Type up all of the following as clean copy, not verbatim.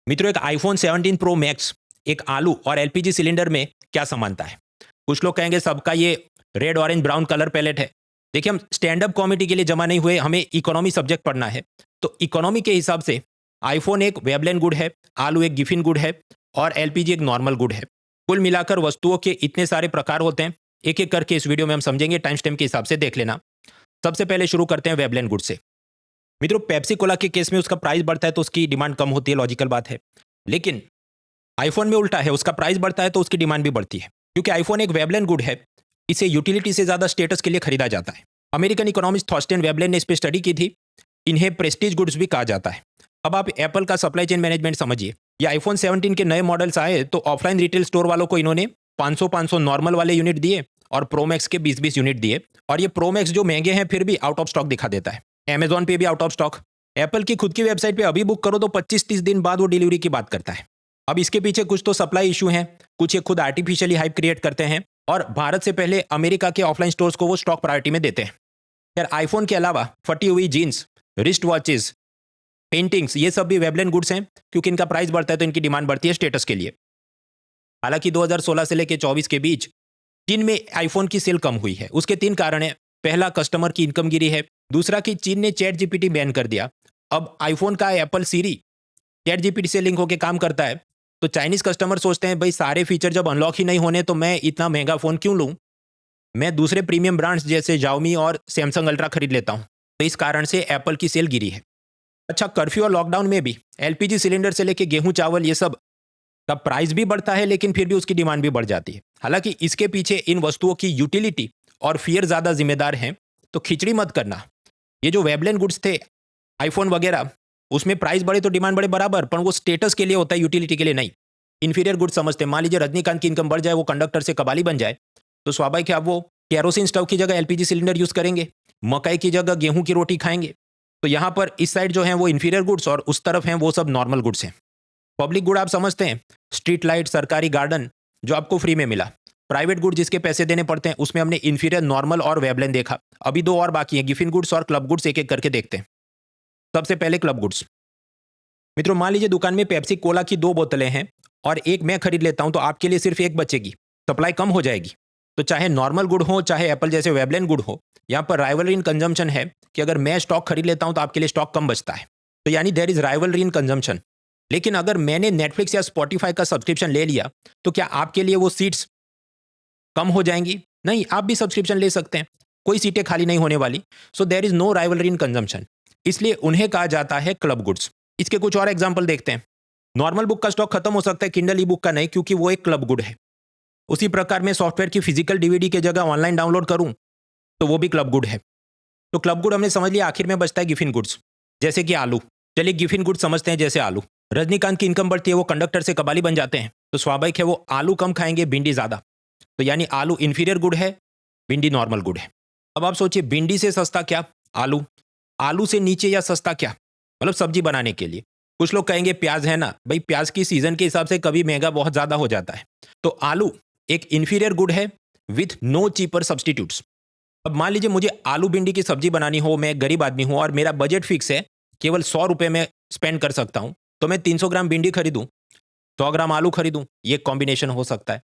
मित्रों, एक iPhone 17 pro max, एक आलू और एलपीजी सिलेंडर में क्या समानता है? कुछ लोग कहेंगे सबका ये red, orange, brown colour palette है। देखिए, हम स्टैंड अप कॉमेडी के लिए जमा नहीं हुए, हमें इकोनॉमी सब्जेक्ट पढ़ना है। तो इकोनॉमी के हिसाब से आईफोन एक वेवलेन गुड है, आलू एक गिफिन गुड है और एलपीजी एक नॉर्मल गुड है। कुल मिलाकर वस्तुओं के इतने सारे प्रकार होते हैं, एक-एक करके इस वीडियो में हम समझेंगे, टाइम स्टैम्प के हिसाब से देख लेना। सबसे पहले शुरू करते हैं वेवलेन गुड से। मित्रों, पेप्सी कोला के केस में उसका प्राइस बढ़ता है तो उसकी डिमांड कम होती है, लॉजिकल बात है। लेकिन आईफोन में उल्टा है, उसका प्राइस बढ़ता है तो उसकी डिमांड भी बढ़ती है, क्योंकि आईफोन एक वेवलेन गुड है। इसे यूटिलिटी से ज्यादा स्टेटस के लिए खरीदा जाता है। अमेरिकन इकोनॉमिस्ट थॉर्स्टेन वेबलेन ने इस पर स्टडी की थी। इन्हें प्रेस्टीज गुड्स भी कहा जाता है। अब आप एप्पल का सप्लाई चेन मैनेजमेंट समझिए। ये आईफोन 17 के नए मॉडल्स आए तो ऑफलाइन रिटेल स्टोर वालों को इन्होंने 500 नॉर्मल वाले यूनिट दिए और प्रोमैक्स के 20 यूनिट दिए। और ये प्रोमैक्स जो महंगे हैं फिर भी आउट ऑफ स्टॉक दिखा देता है। अमेजॉन पे भी आउट ऑफ स्टॉक। एप्पल की खुद की वेबसाइट पे अभी बुक करो तो 25-30 दिन बाद वो डिलीवरी की बात करता है। अब इसके पीछे कुछ तो सप्लाई इशू हैं, कुछ ये खुद आर्टिफिशियली हाइप क्रिएट करते हैं और भारत से पहले अमेरिका के ऑफलाइन स्टोर्स को वो स्टॉक प्रायोरिटी में देते हैं। यार, आईफोन के अलावा फटी हुई जीन्स, रिस्ट वॉचेस, पेंटिंग्स, ये सब भी वेबलेन गुड्स हैं, क्योंकि इनका प्राइस बढ़ता है तो इनकी डिमांड बढ़ती है स्टेटस के लिए। हालांकि 2016 से लेकर 24 के बीच चीन में आईफोन की सेल कम हुई है। उसके 3 कारण हैं। पहला, कस्टमर की इनकम गिरी है। दूसरा कि चीन ने चैट जीपीटी बैन कर दिया। अब आईफोन का एप्पल सीरी चैट जीपीटी से लिंक होकर काम करता है, तो चाइनीज कस्टमर सोचते हैं भाई सारे फीचर जब अनलॉक ही नहीं होने तो मैं इतना महंगा फोन क्यों लूं, मैं दूसरे प्रीमियम ब्रांड्स जैसे Xiaomi और सैमसंग अल्ट्रा खरीद लेता हूं। तो इस कारण से एप्पल की सेल गिरी है। अच्छा, कर्फ्यू और लॉकडाउन में भी एलपीजी सिलेंडर से लेके गेहूं, चावल, ये सब का प्राइस भी बढ़ता है, लेकिन फिर भी उसकी डिमांड भी बढ़ जाती है। हालांकि इसके पीछे इन वस्तुओं की यूटिलिटी और फियर ज्यादा जिम्मेदार हैं। तो खिचड़ी मत करना। ये जो वेबलेन गुड्स थे, आईफोन वगैरह, उसमें प्राइस बढ़े तो डिमांड बढ़े बराबर, पर वो स्टेटस के लिए होता है, यूटिलिटी के लिए नहीं। इंफीरियर गुड समझते हैं। मान लीजिए रजनीकांत की इनकम बढ़ जाए, वो कंडक्टर से कबाली बन जाए, तो स्वाभाविक है अब वो केरोसिन स्टोव की जगह एलपीजी सिलेंडर यूज करेंगे, मकई की जगह गेहूं की रोटी खाएंगे। तो यहाँ पर इस साइड जो है वो इंफीरियर गुड्स और उस तरफ हैं वो सब नॉर्मल गुड्स हैं। पब्लिक गुड आप समझते हैं, स्ट्रीट लाइट, सरकारी गार्डन जो आपको फ्री में मिला। प्राइवेट गुड जिसके पैसे देने पड़ते हैं, उसमें हमने इंफीरियर, नॉर्मल और वेबलेन देखा। अभी 2 और बाकी हैं, गिफिन गुड्स और क्लब गुड्स, एक एक करके देखते हैं। सबसे पहले क्लब गुड्स। मित्रों, मान लीजिए दुकान में पेप्सी कोला की 2 बोतलें हैं और एक मैं खरीद लेता हूं, तो आपके लिए सिर्फ एक बचेगी, सप्लाई कम हो जाएगी। तो चाहे नॉर्मल गुड हो, चाहे एप्पल जैसे वेबलेन गुड हो, यहां पर राइवलरी इन कंजम्पशन है कि अगर मैं स्टॉक खरीद लेता हूं तो आपके लिए स्टॉक कम बचता है। तो यानी there is rivalry in consumption. लेकिन अगर मैंने नेटफ्लिक्स या स्पॉटिफाई का सब्सक्रिप्शन ले लिया, तो क्या आपके लिए वो सीट्स कम हो जाएंगी? नहीं, आप भी सब्सक्रिप्शन ले सकते हैं, कोई सीटें खाली नहीं होने वाली। So there is no rivalry in consumption, इसलिए उन्हें कहा जाता है क्लब गुड्स। इसके कुछ और एग्जाम्पल देखते हैं। नॉर्मल बुक का स्टॉक खत्म हो सकता है, किंडल ई बुक का नहीं, क्योंकि वो एक क्लब गुड है। उसी प्रकार में सॉफ्टवेयर की फिजिकल डीवीडी की जगह ऑनलाइन डाउनलोड करूं तो वो भी क्लब गुड है। तो क्लब गुड हमने समझ लिया। आखिर में बचता है गिफिन गुड्स, जैसे कि आलू। चलिए गिफिन गुड समझते हैं, जैसे आलू। रजनीकांत की इनकम बढ़ती है, वो कंडक्टर से कबाली बन जाते हैं, तो स्वाभाविक है वो आलू कम खाएंगे, भिंडी ज्यादा। तो यानी आलू इंफीरियर गुड है, भिंडी नॉर्मल गुड है। अब आप सोचिए, भिंडी से सस्ता क्या? आलू। आलू से नीचे या सस्ता क्या? मतलब सब्जी बनाने के लिए। कुछ लोग कहेंगे प्याज है ना, भाई प्याज की सीजन के हिसाब से कभी महंगा बहुत ज्यादा हो जाता है। तो आलू एक इंफीरियर गुड है विथ नो चीपर सब्सटीट्यूट्स। अब मान लीजिए मुझे आलू भिंडी की सब्जी बनानी हो, मैं गरीब आदमी हूं और मेरा बजट फिक्स है, केवल 100 रुपए में स्पेंड कर सकता हूं, तो मैं 300 ग्राम भिंडी खरीदूं, 100 ग्राम आलू खरीदूं, ये कॉम्बिनेशन हो सकता है।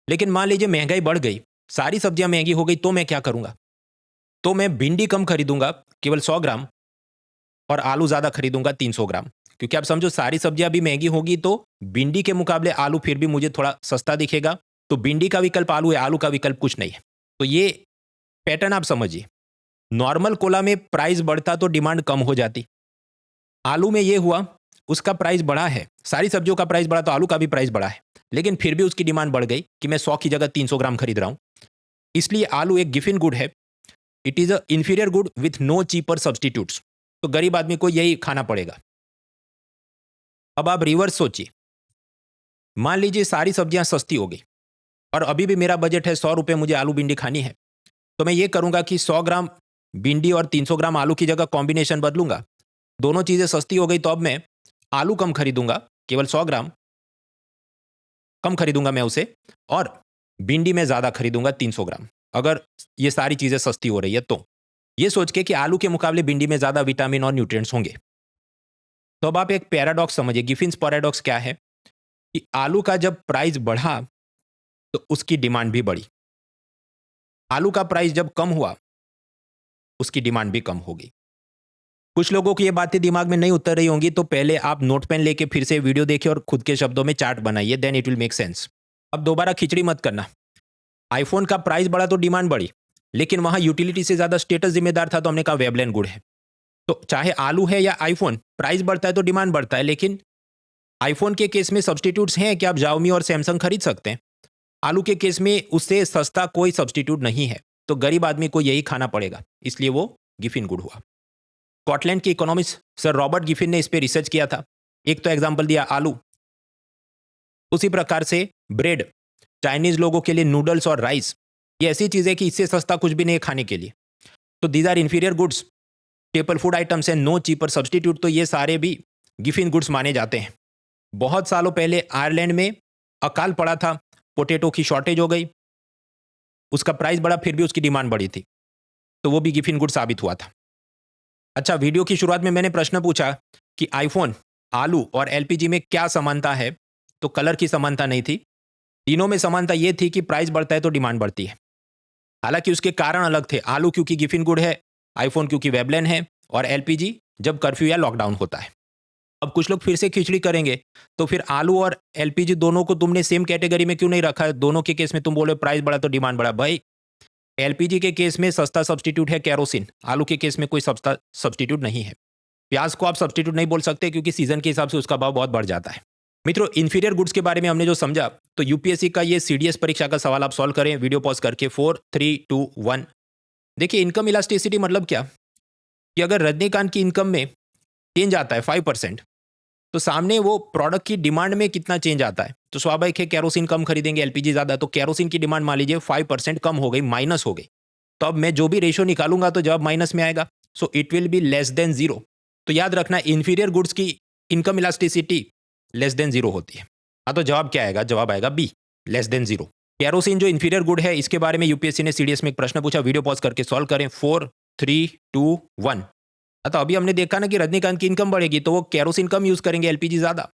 लेकिन मान लीजिए महंगाई बढ़ गई, सारी सब्जियां महंगी हो गई, तो मैं क्या करूंगा? तो मैं भिंडी कम खरीदूंगा, केवल 100 ग्राम, और आलू ज्यादा खरीदूंगा, 300 ग्राम। क्योंकि आप समझो सारी सब्जियां भी महंगी होगी तो भिंडी के मुकाबले आलू फिर भी मुझे थोड़ा सस्ता दिखेगा। तो भिंडी का विकल्प आलू है, आलू का विकल्प कुछ नहीं है। तो ये पैटर्न आप समझिए। नॉर्मल कोला में प्राइस बढ़ता तो डिमांड कम हो जाती। आलू में ये हुआ, उसका प्राइस बढ़ा है, सारी सब्जियों का प्राइस बढ़ा तो आलू का भी प्राइस बढ़ा है, लेकिन फिर भी उसकी डिमांड बढ़ गई कि मैं 100 की जगह 300 ग्राम खरीद रहा हूं। इसलिए आलू एक गिफिन गुड है। It is a inferior good with no cheaper substitutes. तो गरीब आदमी को यही खाना पड़ेगा। अब आप रिवर्स सोचिए। मान लीजिए सारी सब्जियां सस्ती हो गई और अभी भी मेरा बजट है 100 रुपए, मुझे आलू भिंडी खानी है। तो मैं ये करूंगा कि 100 ग्राम भिंडी और 300 ग्राम आलू की जगह कॉम्बिनेशन बदलूंगा। दोनों चीजें सस्ती हो गई तो अब मैं आलू कम खरीदूंगा, केवल 100 ग्राम कम खरीदूंगा मैं उसे, और भिंडी में ज्यादा खरीदूंगा, 300 ग्राम। अगर ये सारी चीजें सस्ती हो रही है तो ये सोच के कि आलू के मुकाबले भिंडी में ज्यादा विटामिन और न्यूट्रिएंट्स होंगे। तो अब आप एक पैराडॉक्स समझिए। गिफिन्स पैराडॉक्स क्या है कि आलू का जब प्राइस बढ़ा तो उसकी डिमांड भी बढ़ी, आलू का प्राइस जब कम हुआ उसकी डिमांड भी कम होगी। कुछ लोगों को ये बातें दिमाग में नहीं उतर रही होंगी, तो पहले आप नोट पेन लेके फिर से वीडियो देखिए और खुद के शब्दों में चार्ट बनाइए, then it will make sense. अब दोबारा खिचड़ी मत करना। आईफोन का प्राइस बढ़ा तो डिमांड बढ़ी, लेकिन वहां यूटिलिटी से ज्यादा स्टेटस जिम्मेदार था, तो हमने कहा वेबलेन गुड है। तो चाहे आलू है या आईफोन, प्राइस बढ़ता है तो डिमांड बढ़ता है, लेकिन आईफोन के केस में सब्सटीट्यूट्स हैं कि आप जाओमी और सैमसंग खरीद सकते हैं। आलू के केस में उससे सस्ता कोई सब्सटीट्यूट नहीं है, तो गरीब आदमी को यही खाना पड़ेगा, इसलिए वो गिफिन गुड हुआ। स्कॉटलैंड के इकोनॉमिस्ट सर रॉबर्ट गिफिन ने इस पर रिसर्च किया था। एक तो एग्जाम्पल दिया आलू, उसी प्रकार से ब्रेड, चाइनीज लोगों के लिए नूडल्स और राइस, ये ऐसी चीज़ है कि इससे सस्ता कुछ भी नहीं है खाने के लिए। तो these are inferior goods, staple food items and no cheaper substitute, तो ये सारे भी गिफिन गुड्स माने जाते हैं। बहुत सालों पहले आयरलैंड में अकाल पड़ा था, पोटैटो की शॉर्टेज हो गई, उसका प्राइस बढ़ा, फिर भी उसकी डिमांड बढ़ी थी, तो वो भी गिफिन गुड साबित हुआ था। अच्छा, वीडियो की शुरुआत में मैंने प्रश्न पूछा कि आईफोन, आलू और एलपीजी में क्या समानता है, तो कलर की समानता नहीं थी। तीनों में समानता ये थी कि प्राइस बढ़ता है तो डिमांड बढ़ती है। हालांकि उसके कारण अलग थे, आलू क्योंकि गिफिन गुड है, आईफोन क्योंकि वेबलेन है, और एलपीजी जब कर्फ्यू या लॉकडाउन होता है। अब कुछ लोग फिर से खिचड़ी करेंगे, तो फिर आलू और एलपीजी दोनों को तुमने सेम कैटेगरी में क्यों नहीं रखा है? दोनों के केस में तुम बोले प्राइस बढ़ा तो डिमांड बढ़ा। भाई, एलपीजी के केस में सस्ता सब्सटीट्यूट है केरोसिन, आलू के केस में कोई सस्ता सब्सटीट्यूट नहीं है। प्याज को आप सब्सटीट्यूट नहीं बोल सकते क्योंकि सीजन के हिसाब से उसका भाव बहुत बढ़ जाता है। मित्रों, इंफीरियर गुड्स के बारे में हमने जो समझा, तो यूपीएससी का ये सीडीएस परीक्षा का सवाल आप सॉल्व करें वीडियो पॉज करके। 4 3 2 1। देखिए, इनकम इलास्टिसिटी मतलब क्या कि अगर रजनीकांत की इनकम में चेंज आता है 5%, तो सामने वो प्रोडक्ट की डिमांड में कितना चेंज आता है। तो स्वाभाविक है कैरोसिन कम खरीदेंगे, एलपीजी ज्यादा, तो कैरोसिन की डिमांड मान लीजिए 5% कम हो गई, माइनस हो गई, तो अब मैं जो भी रेशियो निकालूंगा तो जवाब माइनस में आएगा, so it will be less than zero. तो याद रखना, इंफीरियर गुड्स की income elasticity less than zero होती है। हाँ, तो जवाब क्या आएगा? जवाब आएगा B, less than zero. Kerosene जो इंफीरियर गुड है, इसके बारे में यूपीएससी ने सीडीएस में एक प्रश्न पूछा, वीडियो पॉज करके सॉल्व करें। 4 3 2 1। तो अभी हमने देखा ना कि रजनीकांत की इनकम बढ़ेगी तो वो कैरोसिन कम यूज करेंगे, एलपीजी ज्यादा।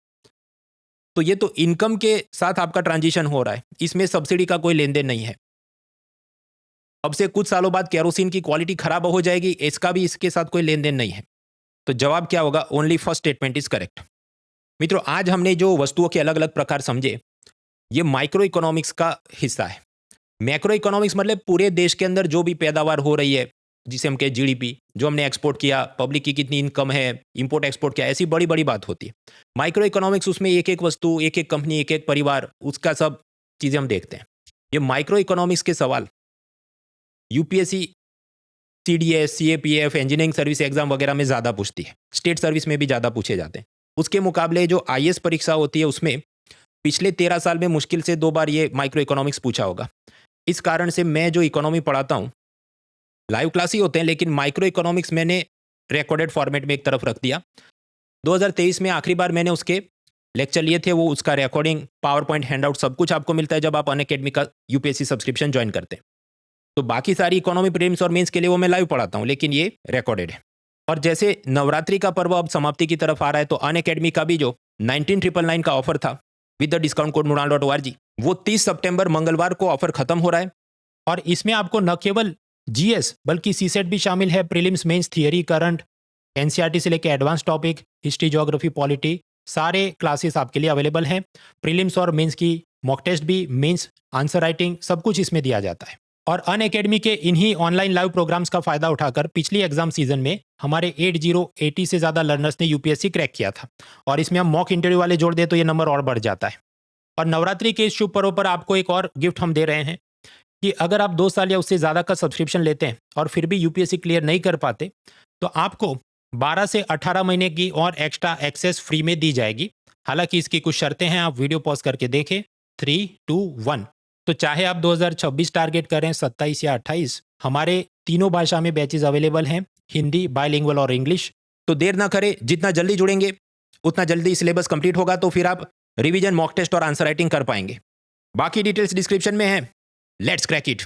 तो ये तो इनकम के साथ आपका ट्रांजिशन हो रहा है, इसमें सब्सिडी का कोई लेन देन नहीं है। अब से कुछ सालों बाद कैरोसिन की क्वालिटी खराब हो जाएगी, इसका भी इसके साथ कोई लेन देन नहीं है। तो जवाब क्या होगा? Only first statement is correct. मित्रों, आज हमने जो वस्तुओं के अलग अलग प्रकार समझे, ये माइक्रो इकोनॉमिक्स का हिस्सा है। मैक्रो इकोनॉमिक्स मतलब पूरे देश के अंदर जो भी पैदावार हो रही है, जिसे हम कहें जीडीपी, जो हमने एक्सपोर्ट किया, पब्लिक की कितनी इनकम है, इंपोर्ट एक्सपोर्ट क्या, ऐसी बड़ी बड़ी बात होती है। माइक्रो इकोनॉमिक्स उसमें एक एक वस्तु, एक एक कंपनी, एक एक परिवार, उसका सब चीज़ें हम देखते हैं। ये माइक्रो इकोनॉमिक्स के सवाल UPSC, CDS, CAPF, engineering service exam वगैरह में ज़्यादा पूछती है, स्टेट सर्विस में भी ज़्यादा पूछे जाते हैं। उसके मुकाबले जो आईएएस परीक्षा होती है, उसमें पिछले 13 साल में मुश्किल से 2 बार ये माइक्रो इकोनॉमिक्स पूछा होगा। इस कारण से मैं जो इकोनॉमी पढ़ाता हूँ, लाइव क्लास ही होते हैं, लेकिन माइक्रो इकोनॉमिक्स मैंने रिकॉर्डेड फॉर्मेट में एक तरफ रख दिया। 2023 में आखिरी बार मैंने उसके लेक्चर लिए थे, वो उसका रिकॉर्डिंग, पावर पॉइंट, हैंडआउट सब कुछ आपको मिलता है जब आप अनअकैडमी का यूपीएससी सब्सक्रिप्शन ज्वाइन करते हैं। तो बाकी सारी इकोनॉमी प्रीलिम्स और मेंस के लिए वो मैं लाइव पढ़ाता हूँ, लेकिन ये रिकॉर्डेड है। और जैसे नवरात्रि का पर्व अब समाप्ति की तरफ आ रहा है, तो अनअकैडमी का भी जो 19,999 का ऑफर था with the discount code murali.org, वो 30 सितंबर मंगलवार को ऑफर खत्म हो रहा है। और इसमें आपको न केवल जीएस बल्कि सीसेट भी शामिल है, prelims, mains, theory, current, NCERT से लेकर advance topic, history, geography, polity, सारे क्लासेस आपके लिए अवेलेबल हैं। प्रीलिम्स और मेंस की मॉक टेस्ट भी, मेंस आंसर राइटिंग, सब कुछ इसमें दिया जाता है। और अनअकैडमी के इन्हीं ऑनलाइन लाइव प्रोग्राम्स का फायदा उठाकर पिछली एग्जाम सीजन में हमारे 80 से ज़्यादा लर्नर्स ने यूपीएससी क्रैक किया था, और इसमें हम मॉक इंटरव्यू वाले जोड़ दें तो ये नंबर और बढ़ जाता है। और नवरात्रि के इस शुभ पर्व पर आपको एक और गिफ्ट हम दे रहे हैं कि अगर आप 2 साल या उससे ज़्यादा का सब्सक्रिप्शन लेते हैं और फिर भी यूपीएससी क्लियर नहीं कर पाते, तो आपको 12 से 18 महीने की और एक्स्ट्रा एक्सेस फ्री में दी जाएगी। हालांकि इसकी कुछ शर्तें हैं, आप वीडियो पॉज करके देखें। 3 2 1। तो चाहे आप 2026 टारगेट करें, 27 या 28, हमारे तीनों भाषा में बैचेज अवेलेबल हैं, हिंदी, बायलिंगुअल और इंग्लिश। तो देर ना करें, जितना जल्दी जुड़ेंगे उतना जल्दी सिलेबस कंप्लीट होगा, तो फिर आप रिवीजन, मॉक टेस्ट और आंसर राइटिंग कर पाएंगे। बाकी डिटेल्स डिस्क्रिप्शन में है। Let's crack it.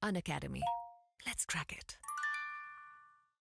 Unacademy. Let's crack it.